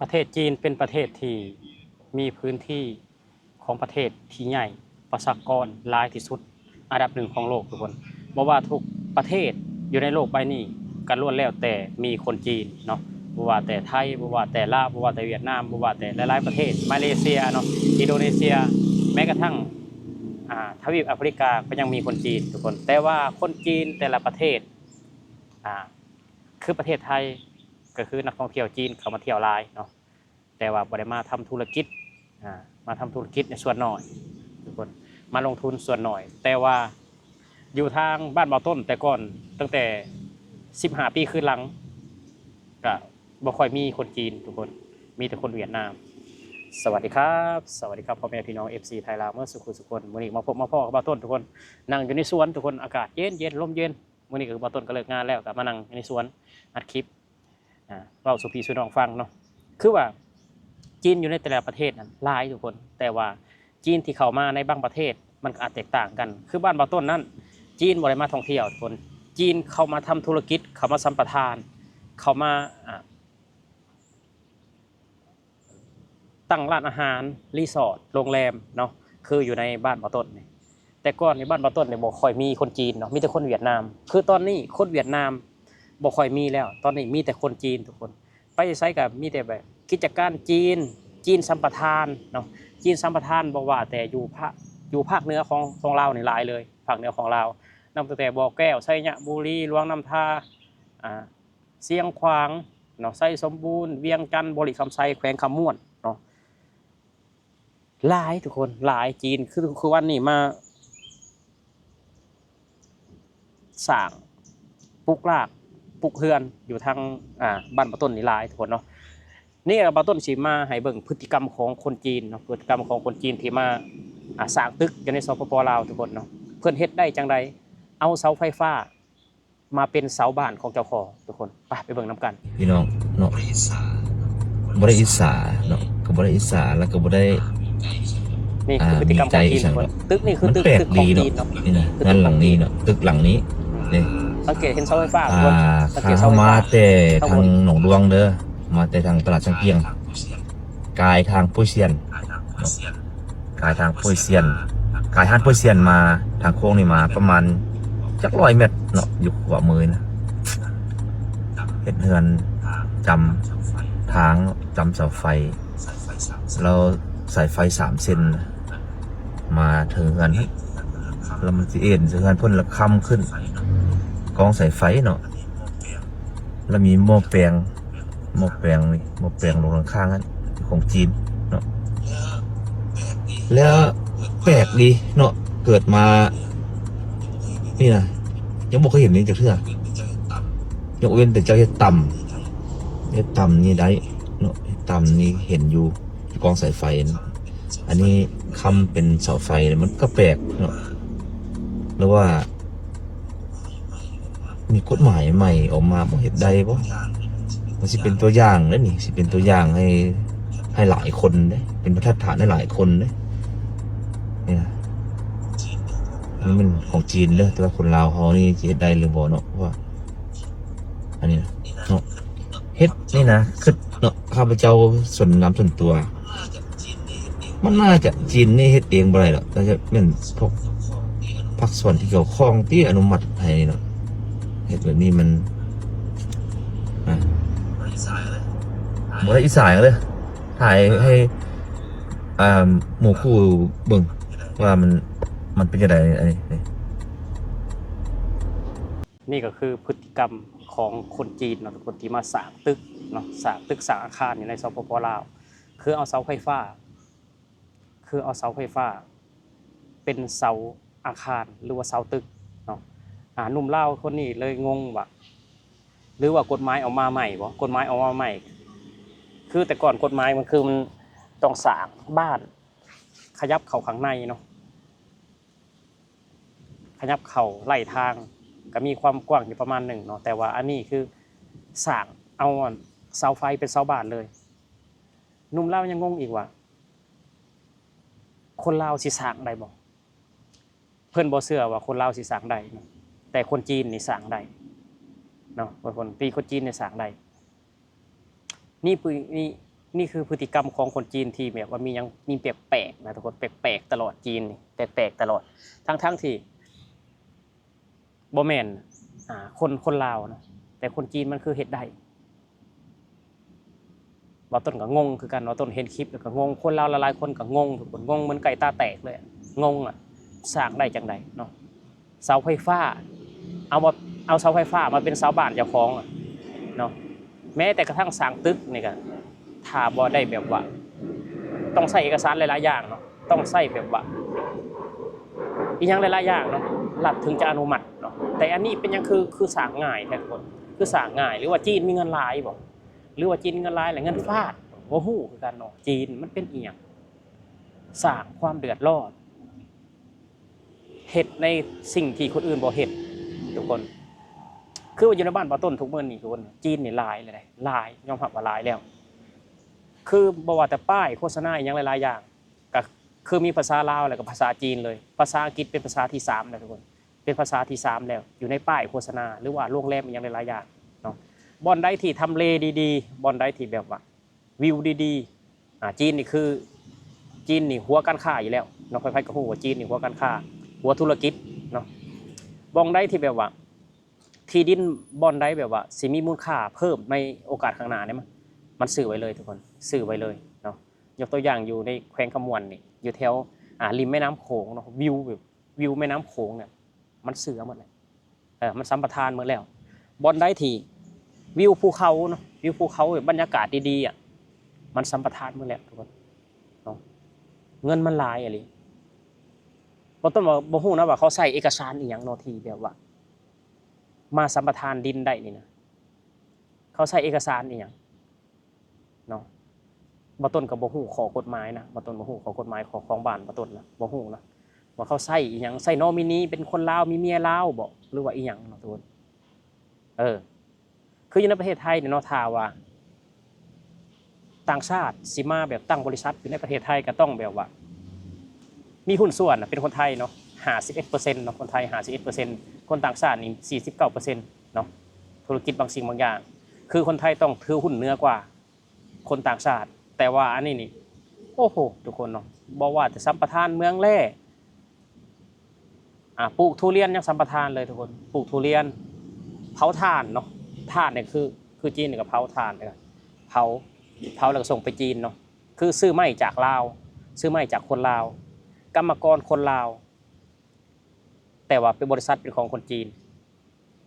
ประเทศจีนเป็นประเทศที่มีพื้นที่ของประเทศที่ใหญ่ประชากรหลายที่สุดอันดับหนึ่งของโลกทุกคนบ่ว่าทุกประเทศอยู่ในโลกใบนี้ก็ล้วนแล้วแต่มีคนจีนเนาะบ่ว่าแต่ไทยบ่ว่าแต่ลาวบ่ว่าแต่เวียดนามบ่ว่าแต่หลายๆประเทศมาเลเซียเนาะอินโดนีเซียแม้กระทั่งทวีปแอฟริกาก็ยังมีคนจีนทุกคนแต่ว่าคนจีนแต่ละประเทศอ่าคือประเทศไทยก็คือนักท่องเที่ยวจีนเข้ามาเที่ยวหลายเนาะแต่ว่าบ่ได้มาทำธุรกิจมาทำธุรกิจในส่วนน้อยทุกคนมาลงทุนส่วนน้อยแต่ว่าอยู่ทางบ้านบ่อต้นแต่ก่อนตั้งแต่15ปีขึ้นหลังก็บ่ค่อยมีคนจีนทุกคนมีแต่คนเวียดนามสวัสดีครับสวัสดีครับพ่อแม่พี่น้อง FC ไทยลาวเมื่อสุขุสุคนมื้อนี้มาพบมาพ่อกับบ่อต้นทุกคนนั่งอยู่ในสวนทุกคนอากาศเย็นเย็นลมเย็นมื้อนี้ก็บ่อต้นก็เลิกงานแล้วก็มานั่งในสวนอัดคลิปเว้าสู่พี่สู่น้องฟังเนาะคือว่าจีนอยู่ในแต่ละประเทศนั้นหลายทุกคนแต่ว่าจีนที่เข้ามาในบางประเทศมันก็อาจแตกต่างกันคือบ้านบ่อต้นนั้นจีนบ่ได้มาท่องเที่ยวทุกคนจีนเข้ามาทำธุรกิจเข้ามาสัมปทานเข้ามาตั้งร้านอาหารรีสอร์ทโรงแรมเนาะคืออยู่ในบ้านบ่อต้นนี่แต่ก่อนในบ้านบ่อต้นเนี่ยบ่ค่อยมีคนจีนเนาะมีแต่คนเวียดนามคือตอนนี้คนเวียดนามบ่ค่อยมีแล้วตอนนี้มีแต่คนจีนทุกคนไปไสก็มีแต่แบบกิจการจีนสัมปทานเนาะจีนสัมปทานบ่ว่าแต่อยู่ภาคเหนือของลาวนี่หลายเลยภาคเหนือของลาวนำตั้งแต่บ่อแก้วไชยบุรีหลวงน้ำทาเสียงขวางเนาะไสสมบูรณ์เวียงจันทน์บริคำไซแขวงคำม่วนเนาะหลายทุกคนหลายจีนคือวันนี้มาสร้างปลูกรากปลูกเฮือนอยู่ทางบ้านบ่อต้นนี่หลายทุกคนเนาะนี่บ่อต้นสิมาให้เบิ่งพฤติกรรมของคนจีนเนาะพฤติกรรมของคนจีนที่มาสร้างตึกอยู่ในสปป.ลาวทุกคนเนาะเพิ่นเฮ็ดได้จังไดเอาเสาไฟฟ้ามาเป็นเสาบ้านของเจ้าของทุกคนไปเบิ่งนํกันพี่น้องเนาะบ่ได้อิสาเนาะก็บ่ได้อิสาแล้วก็บ่ได้นี่คือพฤติกรรมของจีนทุกคนตึกนี่คือตึกของจีนเนาะนี่นะนั่นหลังนี้เนาะตึกหลังนี้นี่สังเกตเห็นเสาไฟฟ้าทุกคนสังเกตเสาไฟฟ้ามาแต่ทางหนองดวงเด้อมาแต่ทางตลาดช่างเกียงกายทางปุ้ยเซียนกายทางปุ้ยเซียนกายฮั่นปุ้ยเซียนมาทางโค้งนี่มาประมาณจัก100 เมตรเนาะอยู่ขวามือนะเฮ็ดเฮือนจำทางจำเสาไฟแล้วสายไฟ3 เส้นมาถึงกันแล้วมันสิเอ็นสิเฮือนพ่นละค่ำขึ้นกองสายไฟเนาะแล้วมีหม้อแปลงนี่หม้อแปลงลงข้างๆนั้นของจีนเนาะแล้วแปลกดีเนาะเกิดมานี่นะยังบ่เคยเห็นนี่จักเทื่อยกเว้นแต่เจ้าเฮ็ดต่ำนี่ได้เนาะต่ำนี่เห็นอยู่กองสายไฟอันนี้คำเป็นเสาไฟมันก็แปลกเนาะหรือว่ามีกฎหมายใหม่ออกมาบ่เฮ็ดได้บ่มันสิเป็นตัวอย่างแล้วนี่สิเป็นตัวอย่างให้หลายคนเด้เป็นบรรทัดฐานให้หลายคนเด้เนี่ยนี่มันของจีนเด้อแต่ว่าคนลาวเฮานี่สิเฮ็ดได้หรือบ่เนาะว่าอันนี้เนาะเฮ็ดนี่นะคือเนาะข้าพเจ้าส่วนน้ำส่วนตัวมันน่าจะจีนนี่เฮ็ดเองบ่ได้หรอกแต่จะเป็นพวกภาคส่วนที่เกี่ยวข้องที่อนุมัติให้เนาะเฮ็ดแบบนี้มันบ่ได้อีสานเลยถ่ายให้หมู่คู่เบิ่งว่ามันเป็นจังได๋อันนี้นี่ก็คือพฤติกรรมของคนจีนเนาะทุกคนที่มาสร้างตึกเนาะสร้างตึกสร้างอาคารอยู่ในสปป.ลาวคือเอาเสาไฟฟ้าเป็นเสาอาคารหรือว่าเสาตึกเนาะหนุ่มลาวคนนี้เลยงงว่าหรือว่ากฎหมายออกมาใหม่บ่กฎหมายออกมาใหม่คือแต่ก่อนกฎหมายมันคือมันต้องสร้างบ้านขยับเข้าข้างในเนาะขยับเข้าไล่ทางก็มีความกว้างอยู่ประมาณหนึ่งเนาะแต่ว่าอันนี้คือสร้างเอาเสาไฟเป็นเสาบ้านเลยหนุ่มลาวยังงงอีกว่าคนลาวสิสร้างได้บ่เพิ่นบ่เชื่อว่าคนลาวสิสร้างได้แต่คนจีนนี่สร้างได้เนาะคนจีนนี่สร้างได้นี่ นี่คือพฤติกรรมของคนจีนที่แบบว่ามีแปลกๆนะทุกคนแปลกๆตลอดจีนนี่แปลกๆตลอดทั้งที่บ่แม่นคนลาวนะแต่คนจีนมันคือเฮ็ดได้บ่ต้นก็งงคือกันบ่ต้นเห็นคลิปแล้วก็งงคนลาวหลายๆคนก็งงทุกคนงงเหมือนไก่ตาแตกเลยงงสร้างได้จังไดเนาะเสาไฟฟ้าเอาเสาไฟฟ้ามาเป็นเสาบ้านเจ้าของเนาะแม้แต่กระทั่งสร้างตึกนี่ก็ถ้าบ่ได้แบบว่าต้องใช้เอกสารหลายๆอย่างเนาะต้องใช้แบบว่าอีกอย่างหลายๆอย่างเนาะรัฐถึงจะอนุมัติเนาะแต่อันนี้เป็นยังคือสร้างง่ายแท้ทุกคนคือสร้างง่ายหรือว่าจีนมีเงินหลายบ่หรือว่าจีนเงินหลายหรือเงินฟาดบ่ฮู้คือกันเนาะจีนมันเป็นอีหยังสร้างความเดือดร้อนเฮ็ดในสิ่งที่คนอื่นบ่เฮ็ดทุกคนคือว่าอยู่ในบ้านบ่ต้นทุกมื้อนี่ทุกคนจีนนี่หลายเลยหลายยอมรับว่าหลายแล้วคือบ่ว่าแต่ป้ายโฆษณาอีหยังหลายๆอย่างก็คือมีภาษาลาวแล้วก็ภาษาจีนเลยภาษาอังกฤษเป็นภาษาที่3แล้วทุกคนเป็นภาษาที่3แล้วอยู่ในป้ายโฆษณาหรือว่าโรงแรมอีหยังหลายๆอย่างเนาะบ่อนใดที่ทำเลดีๆบ่อนใดที่แบบว่าวิวดีๆจีนนี่คือจีนนี่หัวการค้าอยู่แล้วเนาะใครๆก็ฮู้ว่าจีนนี่หัวการค้าหัวธุรกิจเนาะบ่อนใดที่แบบว่าที่ดินบ่อนใดแบบว่าสิมีมูลค่าเพิ่มในโอกาสข้างหน้าเนี่ยมันซื้อไว้เลยทุกคนซื้อไว้เลยเนาะยกตัวอย่างอยู่ในแขวงขมวนนี่อยู่แถวริมแม่น้ำโขงเนาะวิวแบบวิวแม่น้ำโขงเนี่ยมันซื้อหมดเลยมันสัมปทานหมดแล้วบ่อนใดที่วิวภูเขาเนาะวิวภูเขาแบบบรรยากาศดีๆมันสัมปทานหมดแล้วทุกคนเนาะเงินมันหลายอะไรบ่ต้องว่าบ่ฮู้นะว่าเขาใส่เอกสารอีหยังเนาะที่แบบว่ามาสัมปทานดินได้นี่นะเขาใช้เอกสารอีหยังเนาะบ่ต้นก็บ่ฮู้ข้อกฎหมายนะบ่ต้นบ่ฮู้ข้อกฎหมายของบ้านบ่ต้นนะบ่ฮู้นะว่าเขาใช้อีหยังใช้นอมินีเป็นคนลาวมีเมียลาวบ่หรือว่าอีหยังเนาะทุกคนคืออยู่ในประเทศไทยเนี่ยเนาะถ้าว่าต่างชาติสิมาแบบตั้งบริษัทอยู่ในประเทศไทยก็ต้องแบบว่ามีหุ้นส่วนเป็นคนไทยเนาะ51%เนาะคนไทย51%คนต่างชาตินี่49%เนาะธุรกิจบางสิ่งบางอย่างคือคนไทยต้องถือหุ้นเหนือกว่าคนต่างชาติแต่ว่าอันนี้นี่โอ้โหทุกคนเนาะบอกว่าจะสัมปทานเมืองแร่ปลูกทุเรียนยังสัมปทานเลยทุกคนปลูกทุเรียนเผาถ่านเนาะถ่านเนี่ยคือจีนเนี่ยก็เผาถ่านเลยเผาแล้วก็ส่งไปจีนเนาะคือซื้อไม้จากลาวซื้อไม้จากคนลาวกรรมกรคนลาวแต่ว่าเป็นบริษัทเป็นของคนจีน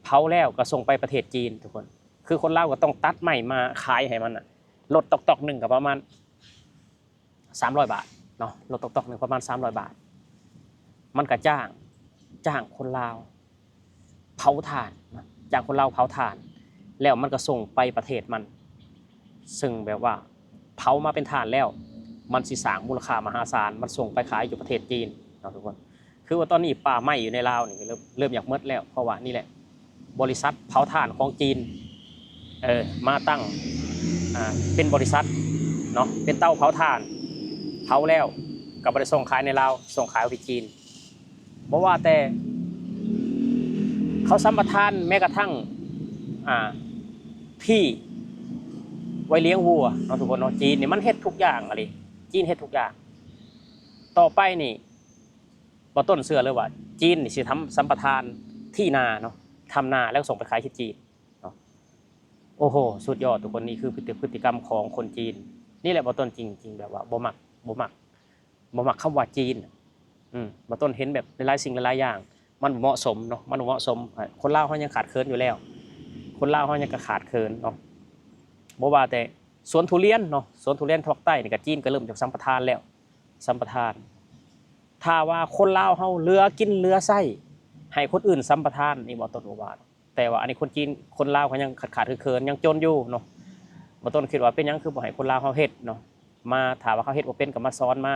เผาแล้วก็ส่งไปประเทศจีนทุกคนคือคนลาวก็ต้องตัดไม้มาขายให้มันรถตอกๆหนึ่งก็ประมาณ300 บาทเนาะรถตอกๆหนึ่งประมาณ300 บาทมันก็จ้างคนลาวเผาถ่านจ้างคนลาวเผาถ่านแล้วมันก็ส่งไปประเทศมันซึ่งแบบว่าเผามาเป็นถ่านแล้วมันสิสร้างมูลค่ามหาศาลมันส่งไปขายอยู่ประเทศจีนเนาะทุกคนคือว่าตอนนี้ป่าไม้อยู่ในลาวนี่เริ่มอยากหมดแล้วเพราะว่านี่แหละบริษัทเผาถ่านของจีนมาตั้งเป็นบริษัทเนาะเป็นเตาเผาถ่านเผาแล้วก็บ่ได้ส่งขายในลาวส่งขายไปจีนบ่ว่าแต่เขาสัมปทานแม้กระทั่งที่ไว้เลี้ยงวัวเนาะทุกคนเนาะจีนนี่มันเฮ็ดทุกอย่างอะไรจีนเฮ็ดทุกอย่างต่อไปนี่บ่ต้นเชื่อเลยว่าจีนนี่สิทำสัมปทานที่นาเนาะทำนาแล้วส่งไปขายที่จีนเนาะโอ้โหสุดยอดทุกคนนี่คือพฤติกรรมของคนจีนนี่แหละบ่ต้นจริงๆแบบว่าบ่มักคำว่าจีนบ่ต้นเห็นแบบหลายๆสิ่งหลายๆอย่างมันเหมาะสมเนาะมันเหมาะสมคนลาวเฮายังขาดเคินอยู่แล้วคนลาวเฮายังก็ขาดเคินเนาะบ่ว่าแต่สวนทุเรียนเนาะสวนทุเรียนภาคใต้นี่ก็จีนก็เริ่มจากสัมปทานแล้วสัมปทานถ้าว่าคนลาวเฮาเหลือกินเหลือใช้ให้คนอื่นสัมปทานนี่บ่ต้นว่าแต่ว่าอันนี้คนจีนคนลาวเขายังขาดเคินยังจนอยู่เนาะบ่ต้นคิดว่าเป็นหยังคือบ่ให้คนลาวเฮาเฮ็ดเนาะมาถามว่าเขาเฮ็ดบ่เป็นก็มาสอนม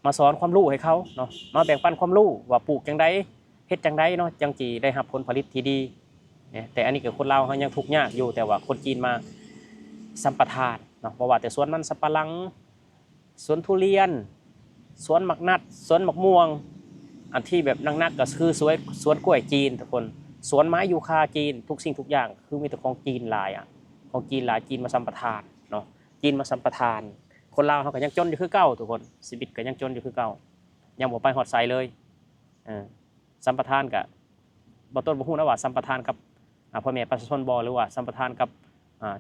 าสอนความรู้ให้เขาเนาะมาแบ่งปันความรู้ว่าปลูกจังไดเฮ็ดจังไดเนาะจังสิได้รับผลผลิตที่ดีแต่อันนี้ก็คนลาวเขายังทุกข์ยากอยู่แต่ว่าคนจีนมาสัมปทานเนาะบ่ว่าแต่สวนมันสับปะหลังสวนทุเรียนสวนหมักนัดสวนหมักม่วงอันที่แบบนักๆก็คือสวนกล้วยจีนทุกคนสวนไม้ยูคาจีนทุกสิ่งทุกอย่างคือมีแต่ของจีนหลาย ของจีนหลายจีนมาสัมปทานเนาะจีนมาสัมปทาน คนลาวเขาก็ยังจนอยู่คือเก่าทุกคนชีวิตก็ยังจนอยู่คือเก่ายังบ่ไปฮอดไสเลยสัมปทานกับบ่ต้นบ่ฮู้นะว่าสัมปทานกับพ่อแม่ประชาชนบ่หรือว่าสัมปทานกับ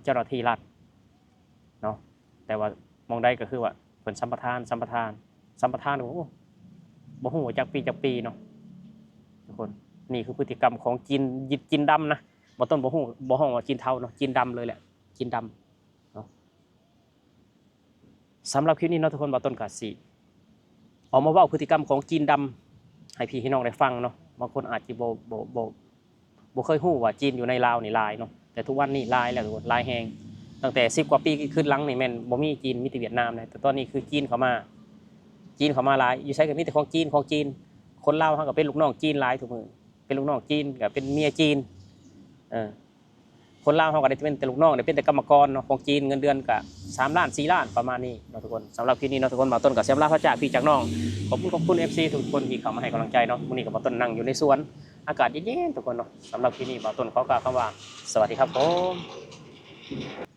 เจ้าหน้าที่รัฐเนาะแต่ว่ามองได้ก็คือว่าเพิ่นสัมปทานโอ้บ่ฮู้ว่าจักปีเนาะทุกคนนี่คือพฤติกรรมของจีนดำนะบ่ต้นบ่ฮู้บ่ฮ้องว่าจีนเทาเนาะจีนดำเลยแหละจีนดำเนาะสำหรับคลิปนี้เนาะทุกคนบ่ต้นก็สิออกมาเว้าพฤติกรรมของจีนดำให้พี่น้องได้ฟังเนาะบางคนอาจจะบ่เคยฮู้ว่าจีนอยู่ในลาวนี่หลายเนาะแต่ทุกวันนี้หลายแล้วทุกคนหลายแฮงตั้งแต่10กว่าปีขึ้นหลังนี่แม่นบ่มีจีนมีแต่เวียดนามนะแต่ตอนนี้คือจีนเข้ามาหลายอยู่ใช้ก็มีแต่ของจีนคนลาวเฮาก็เป็นลูกน้องจีนหลายทุกมื้อเป็นลูกน้องจีนก็เป็นเมียจีนคนลาวเฮาก็ได้เป็นแต่ลูกน้องได้เป็นแต่กรรมกรเนาะของจีนเงินเดือนก็3ล้าน4ล้านประมาณนี้เนาะทุกคนสำหรับคลิปนี้เนาะทุกคนบ่ต้นก็เสียมลาพระจากพี่จากน้องขอบคุณ FC ทุกคนที่เข้ามาให้กำลังใจเนาะมื้อนี้ก็บ่ต้นนั่งอยู่ในสวนอากาศเย็นๆทุกคนเนาะสำหรับคลิปนี้บ่ต้นขอกล่าวคำว่าสวัสดีครับผม